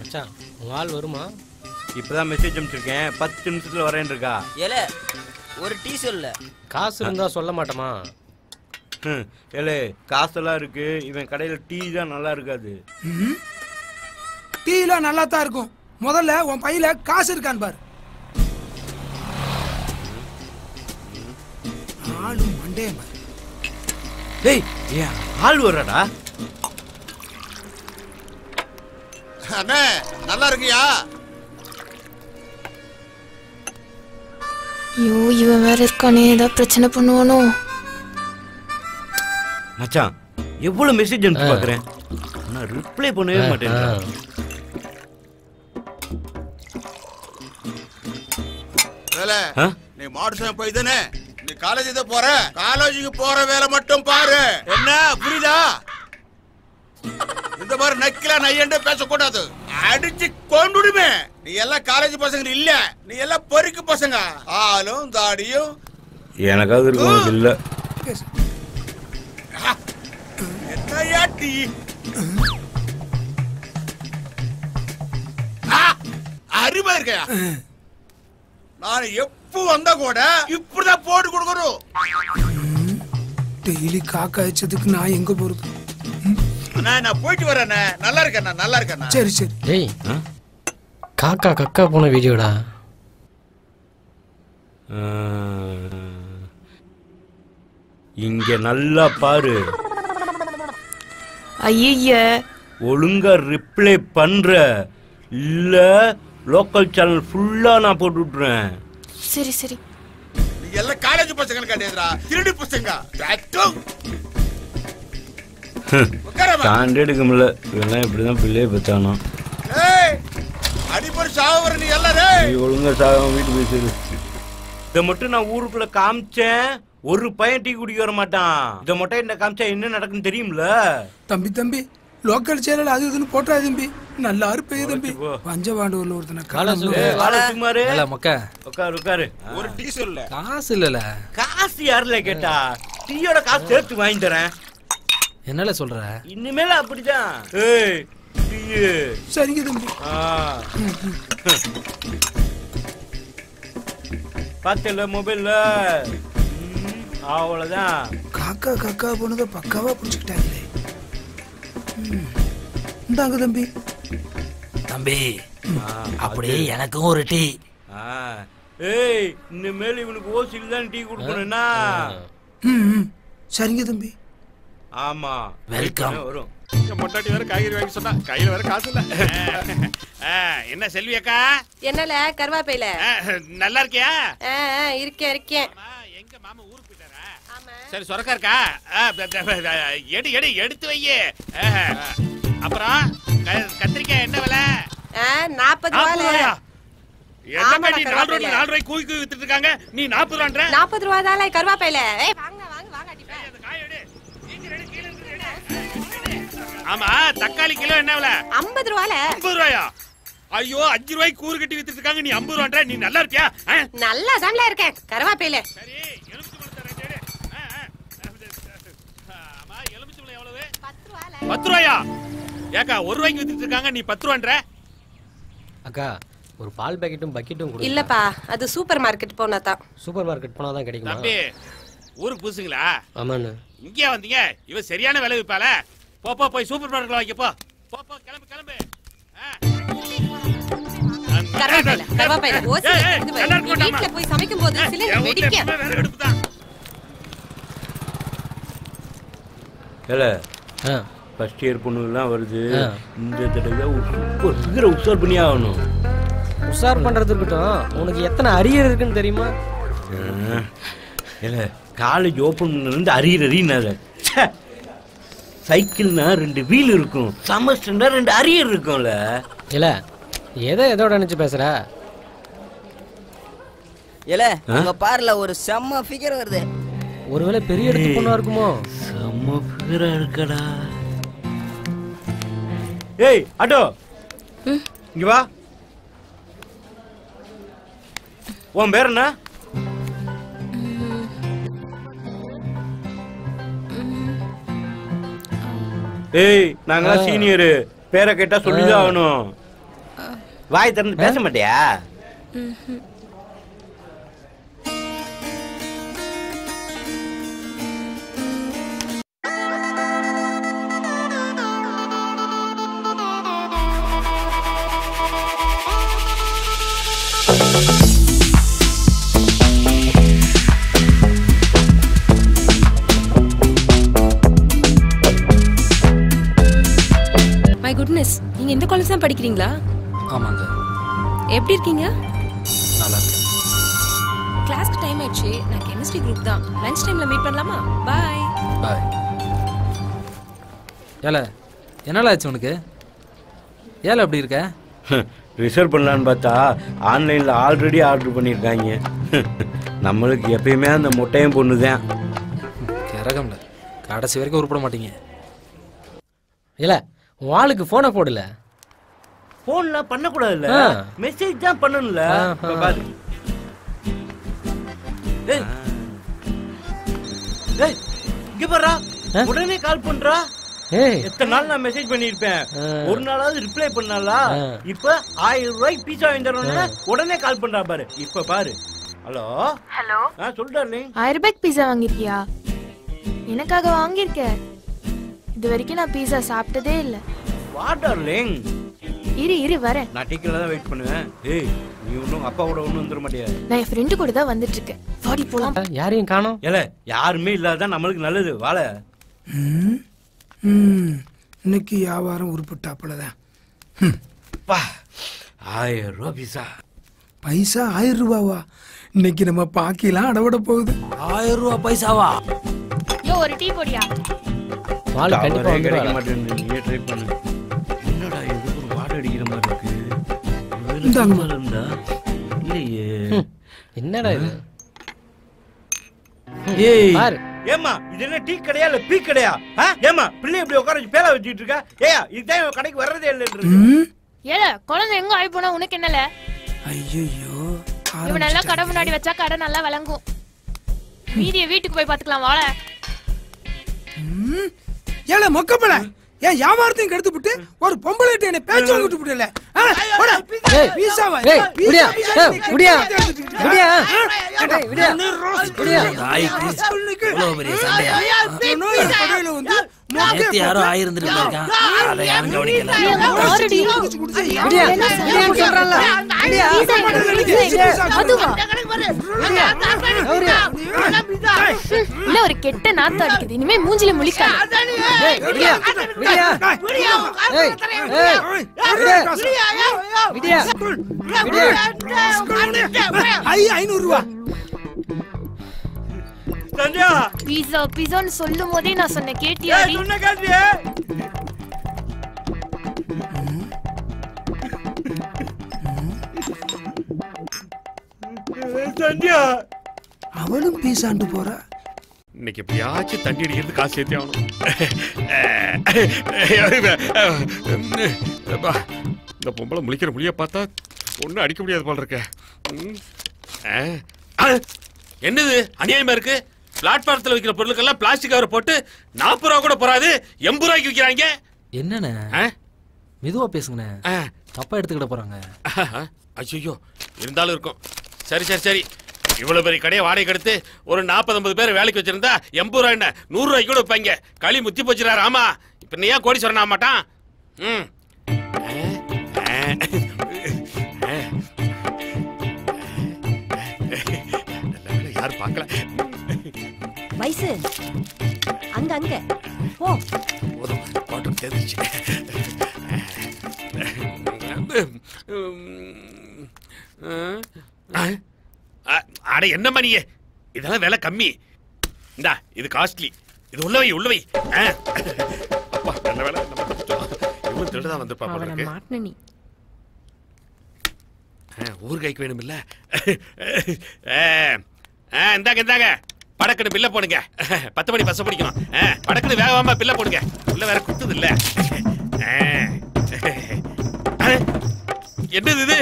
மச்சான் உங்க ஆள் வருமா? இப்பதான் மெசேஜ் அனுப்பிச்சிருக்கேன், 10 நிமிஷத்துல வரேன்னு இருக்கா. ஏலே ஒரு டீ சொல்ல. காசு இருந்தா சொல்ல மாட்டோமா? ஏலே காசெல்லாம் இருக்கு, இவன் கடையில டீ தான் நல்லா இருக்காது. டீலாம் நல்லா தான் இருக்கும். முதல்ல உன் பையில காசு இருக்கான்னு பாரு. ஆளு மண்டே பாரு. டேய் ஏன் ஆள் வர்றடா? அண்ணே நல்லா இருக்கியா? ஐயோ இவன் வேற இருக்கானே, ஏதாவது பிரச்சனை பண்ணுவானோ? மச்சான் எவ்வளவு மெசேஜ் அனுப்பி பாக்குறேன், ஆனா ரிப்ளை பண்ணவே மாட்டேன். நீ மாடு போய் தானே நீ காலேஜ் தான் போற, காலேஜுக்கு போற வேலை மட்டும் பாரு. என்ன புரியுதா? இந்த மாதிரி நக்கிலா நையண்ட பேசக்கூடாது, அடிச்சு கொண்டுடுமே. நீ எல்லாம் காலேஜ் பசங்க இல்ல, நீ எல்லாம் பொறுக்கு பசங்க. ஆளும் தாடியும் எனக்காவது இருக்கும் இல்ல. என்னையா டீ? அறிவா இருக்கையா? நான் எப்ப வந்தா கூட இப்படிதான் போட்டு கொடுக்கணும். டெய்லி காக்கா அடிச்சதுக்கு நான் எங்க போறது? நான் போயிட்டு வரேன். நல்லா இருக்கேன், நல்லா இருக்கேன். சரி சரி. டேய் காக்கா கக்கா போன வீடியோடா. இங்க நல்லா பாரு. ஐய ஒழுங்கா ரிப்ளை பண்ற இல்ல லோக்கல் சேனல் ஃபுல்லா நான் போட்டு விட்டுறேன். சரி சரி. நீ எல்லாம் காலேஜ் பசங்க கிடையாதுடா, திருடி பசங்க. தாண்டி எடுக்க முடியல, இவெல்லாம் இப்படிதான் பிள்ளைய பெற்றானோ. அடிப்படை சாவர நீ எல்லாரும் ஒழுங்கா சாகாம வீட்டு போய் சேரு. இதை மட்டும் நான் ஊருக்குள்ள காமிச்சேன், ஒரு பையன் டீ குடிக்க வர மாட்டான். இதை மட்டும் என்ன காமிச்சா என்ன நடக்குன்னு தெரியும்ல. தம்பி தம்பி லோக்கல் சேனல் அது இதுன்னு போட்டா தம்பி, நல்லா இருப்பே தம்பி. பஞ்சபாண்டூர்ல ஒருத்தன காலசுமாரு மக்கா உட்காரு உட்காரு. ஒரு டீ சொல்ல. காசு இல்லல. காசு யாருல கேட்டா? டீயோட காசு சேர்த்து வாங்கி தரேன். என்னல சொல்ற? இனிமேல அப்படிதான். ஏய் டீ சரிங்க தம்பி. பாத்தல மொபைல்ல அவ்வளவுதான். காக்கா காக்கா போனதை பக்காவா புடிச்சுக்கிட்டாங்களே. இந்தாங்க தம்பி. தம்பி அப்படியே எனக்கும் ஒரு டீ. ஏய் இனிமேல் இவனுக்கு ஓசில தான் டீ கொடுக்கணும்னா. சரிங்க தம்பி. ஆமா வெல்கம். வரும். மொட்டாட்டி வேற காய்கறி வாங்கி சொன்னா கையில வேற காசு இல்ல. என்ன செல்வி அக்கா? என்னல கருவாப்பையில நல்லா இருக்கியா? இருக்கேன் இருக்கேன். எங்க மாமா ஊருக்கு போயிட்டாரா? ஆமா. சரி சொரக்கா இருக்கா? எடு எடு எடுத்து வையே. அப்புறம் கத்திரிக்காய் என்ன விலை? 40 ரூபாயா? என்ன நீ 4 ரூபாய் கூக்கி வித்துட்டு இருக்காங்க, நீ 40 ரூபான்ற? 40 ரூபாய் தான் கருவாப்பையில. ஏய் வாங்க வாங்க வாங்க அடிப்பா. அந்த காய் எடு. நீங்க ரெண்டு கீழ இருந்து எடு. ஆமா தக்காளி கிலோ என்ன விலை? 50 ரூபாய்ல. 50 ரூபாயா? ஐயோ 5 ரூபாய் கூறு கட்டி வித்துட்டு இருக்காங்க, நீ 50 ரூபான்ற? நீ நல்லா இருக்கியா? நல்லா தான்ல இருக்கேன் கருவாப்பையில. சரி எலுமிச்சை பழத்தை ரெண்டு எடு. ஆமா எலுமிச்சை பழம் எவ்வளவு? 10 ரூபாய்ல. 10 ரூபாயா? ஏக்கா 1 ரூபாய்க்கு வித்துட்டு இருக்காங்க, நீ 10 ரூபான்ற? அக்கா ஒரு பால் பாக்கெட்டும் பக்கெட்டும் கொடு. இல்லப்பா அது சூப்பர் மார்க்கெட் போனா தான். சூப்பர் மார்க்கெட் போனா தான் கிடைக்குமா? தம்பி ஊருக்கு புதுசுங்களா? ஆமாண்ணே. இங்கே வந்தீங்க, இவ சரியான விலை விப்பால. போ போ போய் சூப்பர் மார்க்கெட்ல வாங்கி போ. போ போ கிளம்பு கிளம்பு. கருவாப்பையில கருவாப்பையில ஓசி எடுத்து வை. நீ வீட்ல போய் சமைக்கும்போது சிலிண்டர் வெடிக்கும். வேற எடுப்பு தான். ஏல ஃபர்ஸ்ட் இயர் பொண்ணுலாம் வருது, இந்த தடவை சீக்கிரம் உஷார் பண்ணி ஆகணும். உஷார் பண்றது இருக்கட்டும், உனக்கு எத்தனை அரியர் இருக்குன்னு தெரியுமா? ஏல காலேஜ் ஓபன் பண்ணதுலேருந்து அரியர். சைக்கிள்னா 2 வீல் இருக்கும், செமஸ்டர்னா 2 அரியர் இருக்கும்ல. இல்ல எதோட நினைச்சு பேசுற? ஏல அங்க பாருல ஒரு செம்ம ஃபிகர் வருது. ஒருவேளை பெரிய இடத்து பொண்ணா இருக்குமோ? செம்ம ஃபிகரா இருக்கடா. ஏய் ஆட்டோ இங்க வா. உன் பேர் என்ன? ஏய் நாங்களாம் சீனியரு, பேரை கேட்டா சொல்லிதான் ஆகணும். வாய் திறந்து பேச மாட்டியா? மை குட்னஸ், நீங்க இந்த காலேஜ் தான் படிக்கிறீங்களா? ஆமாங்க. எப்படி இருக்கீங்க? நல்லா இருக்கேன். கிளாஸ்க்கு டைம் ஆயிடுச்சு. நான் கெமிஸ்ட்ரி குரூப் தான். லஞ்ச் டைம்ல மீட் பண்ணலாமா? பை. பாய். ஏல என்னடா ஆச்சு உனக்கு? ஏல அப்படி இருக்க? ரிசர்வ் பண்ணலான்னு பார்த்தா ஆன்லைனில் ஆல்ரெடி ஆர்டர் பண்ணியிருக்காங்க. நம்மளுக்கு எப்பயுமே அந்த முட்டையும் பொண்ணுதான். கிறகம்ல கடைசி வரைக்கும் உருப்பட மாட்டீங்க. இல்ல உன் ஆளுக்கு போனை போடல. போன்ல பண்ணக்கூடாதுல்ல, மெசேஜ் தான் பண்ணணும்ல. பாரு இங்க பாரா, உடனே கால் பண்றா. எத்தனை நாள் நான் மெசேஜ் பண்ணிருப்பேன், ஒரு நாளாவது ரிப்ளை பண்ணாலா? இப்ப 1000 ரூபாய்க்கு பீஸா வாங்கிட்டு உடனே கால் பண்றா பாரு. இப்ப பாரு. ஹலோ ஹலோ, சொல்றா. 1000 ரூபாய்க்கு பீஸா வாங்கிருக்கியா? எனக்காக வாங்கியிருக்க. இது வரைக்கும் நான் பீஸா சாப்பிட்டதே இல்ல. வா டார்லிங். இரு வரேன். நான் டீக்கல தான் வெயிட் பண்ணுவேன். ஏய் நீ ஒன்னும் அப்பா கூட ஒன்னும் வந்துட மாட்டியா? நான் என் ஃப்ரெண்டு கூட தான் வந்துட்டு இருக்கேன். வாடி போலாம். யாரையும் காணோம். ஏல யாருமே இல்லாதான் நம்மளுக்கு நல்லது. வாழ. இன்னைக்கு வியாபாரம் உருப்பிட்டாப்புலதான். 1000 ரூபாய் பீஸா. பைசா 1000 ரூபாவா? இன்னைக்கு நம்ம பாக்கிலாம் அடவிட போகுது. 1000 ரூபாய் பைசாவா? யோ ஒரு டீ போடியா? வாள் கண்டிப்பா கிடைக்க வந்துருவா. மாட்டேங்குது. நீயே ட்ரை பண்ணு. என்னடா இது ஒரு வாடை அடிக்கிற மாதிரி இருக்கு. இந்தாங்கம்மா. இருந்தா இல்லையே. என்னடா இது? ஏய் பாரு. ஏமா இது என்ன டீ கடையா இல்ல பீ கடையா? ஏமா பிள்ளை இப்படி உட்கார வச்சு பேல வச்சுட்டு இருக்க? ஏயா இதுதான் இவன் கடைக்கு வர்றதே இல்லைன்னு. ஏல குழந்தை எங்க ஆயி போனா உனக்கு என்னல? ஐயோ இவன் நல்லா கடை முன்னாடி வச்சா கடை நல்லா விளங்கும். மீதிய வீட்டுக்கு போய் பாத்துக்கலாம். வாழ. ஏல மொக்கப்பல ஏன் வியாபாரத்தையும் கெடுத்து விட்டு ஒரு பொம்பளை என்ன பேச்சு விட்டு விடல. ஏய் பீஸாவா? ஏய் விடியா, விடியா, விடியா, விடியா, விடியா. இவ்வளவு பெரிய சண்டையா? கடையில வந்து நேத்து யாரோ ஆயிருந்துட்டு இருக்கான். அதை யாரும் கவனிக்கல. விடியா, விடியான்னு சொல்றான்ல. விடியா. அதுவா? இல்ல ஒரு கெட்ட நாத்தம் அடிக்குது. இனிமே மூஞ்சில முழிக்காத. ஏய் விடியா, விடியா. ஏய் ஏய் விடியா, விடியா, விடியா. 500 ரூபா. சஞ்சயா பீஸா பீஸான்னு சொல்லும் போதே நான் சொன்னேன். கேட்டியா? சொன்ன கேட்டியே? சஞ்சயா அவளும் பீஸாண்டு போறா. இன்னைக்கு எப்படியாச்சும் தண்ணி அடிக்கிறது காசு சேர்த்தே ஆகணும். இந்த பொம்பளை முழிக்கிற முடிய பார்த்தா ஒன்றும் அடிக்க முடியாது போல இருக்க. என்னது அநியாயமா இருக்கு? பிளாட்பாரத்தில் வைக்கிற பொருளுக்கெல்லாம் பிளாஸ்டிக் கவர் போட்டு 40 ரூபா கூட போறாது, 80 ரூபாய்க்கு விற்கிறாங்க. என்னண்ணே மெதுவா பேசுங்கண்ணே, தப்பா எடுத்துக்கிட போறாங்க. ஐயோ இருந்தாலும் இருக்கும். சரி சரி சரி, இவ்வளவு பெரிய கடையை வாடகை எடுத்து ஒரு 40-50 பேர் வேலைக்கு வச்சிருந்தா 80 ரூபாய் என்ன 100 ரூபாய்க்கு கூட வைப்பாங்க. களி முத்தி போச்சுறாரு. ஆமா இப்ப நீ ஏன் கோடீஸ்வரன் ஆக மாட்டான்? யாரும் பார்க்கல. வயசு அங்க அங்க போ. போதும் பாட்டு தெரிஞ்சிச்சு. அட என்ன மணியே, இதெல்லாம் விலை கம்மி. இந்தா இது காஸ்ட்லி. இது உள்ளவை உள்ளவை. அப்பா நல்ல வேலை இவன் திருடதான் வந்து பாப்பா. ஊர் கைக்கு வேணும் இல்ல? இந்தாங்க இந்தாங்க படக்குன்னு பில்ல போடுங்க. 10 மணி பஸ் பிடிக்கணும். படக்குன்னு வேகமா பில்ல போடுங்க. உள்ள வேற குத்துது இல்ல? என்னது இது?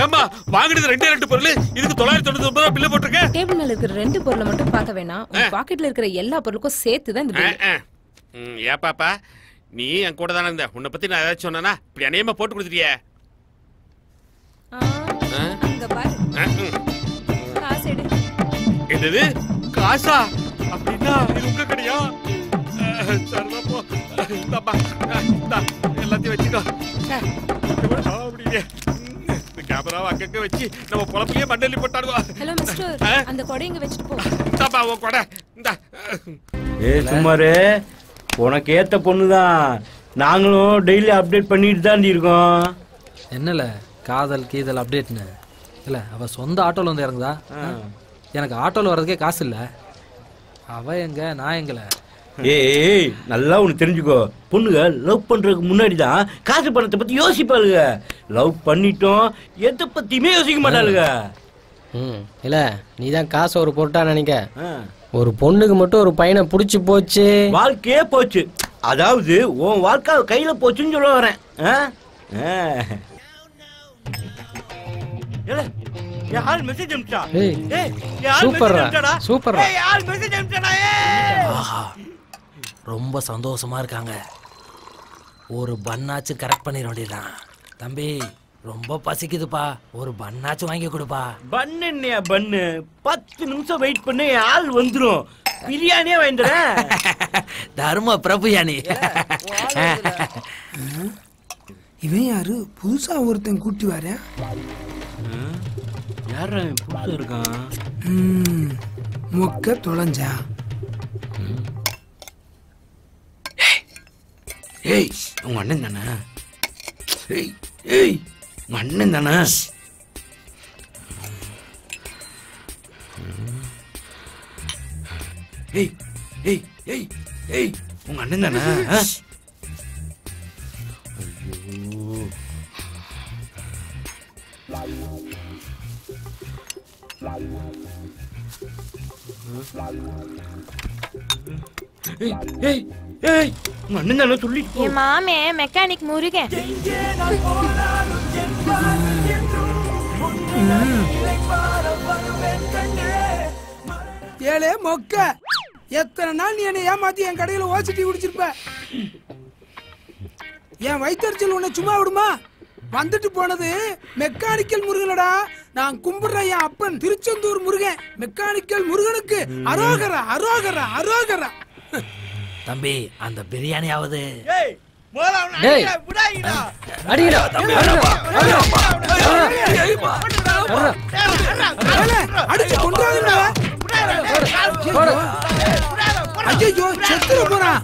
ஏமா வாங்குனது 2 பொருள், இதுக்கு 999 ரூபாய் பில்ல போட்டுருக்க. டேபிள் மேல இருக்கிற 2 பொருளை மட்டும் பார்க்க வேணாம். உங்க பாக்கெட்ல இருக்கிற எல்லா பொருளுக்கும் சேர்த்து தான் இந்த பில். ஏ பாப்பா, நீ என் கூட தானே இருந்த. உன்னை பத்தி நான் ஏதாச்சும் சொன்னா இப்படி அநியாயமா போட்டு கொடுத்துட்டியே. அங்க பாரு. காசு எடு. என்னது காசா? அப்படின்னா இது உங்க கடையா? சரிதா போ. எல்லாத்தையும் வச்சுக்கோ. அப்படியே இந்த கேமராவை அங்கங்க வச்சு நம்ம பொழப்பையே மண்ணெல்லி போட்டாடுவா. ஹலோ மிஸ்டர், அந்த கொடை இங்க வச்சுட்டு போ. இந்தாப்பா உன் கொடை. இந்தா. சுமாரு உனக்கு ஏத்த பொண்ணுதான். நாங்களும் டெய்லி அப்டேட் பண்ணிட்டு தான் இருக்கோம். என்னல காதல் கீதல் அப்டேட்னு இல்ல, அவ சொந்த ஆட்டோல வந்து இறங்குதா? எனக்கு ஆட்டோல வர்றதுக்கே காசு இல்ல. அவ எங்க, நான் எங்கல? ஏய் நல்லா ஒண்ணு தெரிஞ்சுக்கோ, பொண்ணுங்க லவ் பண்றதுக்கு முன்னாடி தான் காசு பணத்தை பத்தி யோசிப்பாளுங்க. லவ் பண்ணிட்டோம் எதை பத்தியுமே யோசிக்க மாட்டாளுங்க. இல்ல நீ தான் காசை ஒரு பொருட்டா நினைக்க. ஒரு பொண்ணுக்கு மட்டும் ஒரு பையனை புடிச்சு போச்சு, வாழ்க்கையே போச்சு. அதாவது உன் வாழ்க்கை கையில போச்சுன்னு சொல்ல வரேன். யார் மெசேஜ் அனுப்பிச்சா? சூப்பர்ரா சூப்பர்ரா. யார் மெசேஜ் அனுப்பிச்சடா? ரொம்ப சந்தோஷமா இருக்காங்க. ஒரு பன்னாச்சும் கரெக்ட் பண்ணிட வேண்டியதுதான். தம்பி ரொம்ப பசிக்குதுப்பா, ஒரு பன்னாச்சும் வாங்கி கொடுப்பா. பன்னு என்னையா பன்னு? 10 நிமிஷம் வெயிட் பண்ணு, ஆள் வந்துரும். பிரியாணியே வாங்கிடுறேன். தர்ம பிரபுயானி. இவன் யாரு? புதுசா ஒருத்தன் கூட்டி வர. யாரா புதுசா இருக்கான்? மொக்க தொலைஞ்சா. ஏய் உங்க அண்ணன் தானே? ஏய் ஏய் உங்க அண்ணன் தானே? ஏய் ஏய் ஏய் ஏய் உங்க அண்ணன் தானே? ஏய் ஏய் ஏய் உங்க அண்ணன் தானே சொல்லி. என் மாமே மெக்கானிக் முருகன். ஏலே மொக்க, எத்தனை நாள் நீ என்னை ஏமாத்தி என் கடையில ஓசிட்டி குடிச்சிருப்ப. என் வயிற்றுச்சல் உன்னை சும்மா விடுமா? வந்துட்டு போனது மெக்கானிக்கல் முருகனடா. நான் கும்பிடுறேன் என் அப்பன் திருச்செந்தூர் முருகன். மெக்கானிக்கல் முருகனுக்கு அரோகரா அரோகரா அரோகரா. தம்பி அந்த பிரியாணியாவது அடிச்சு கொண்டு ஐயோ செத்துற போறான்.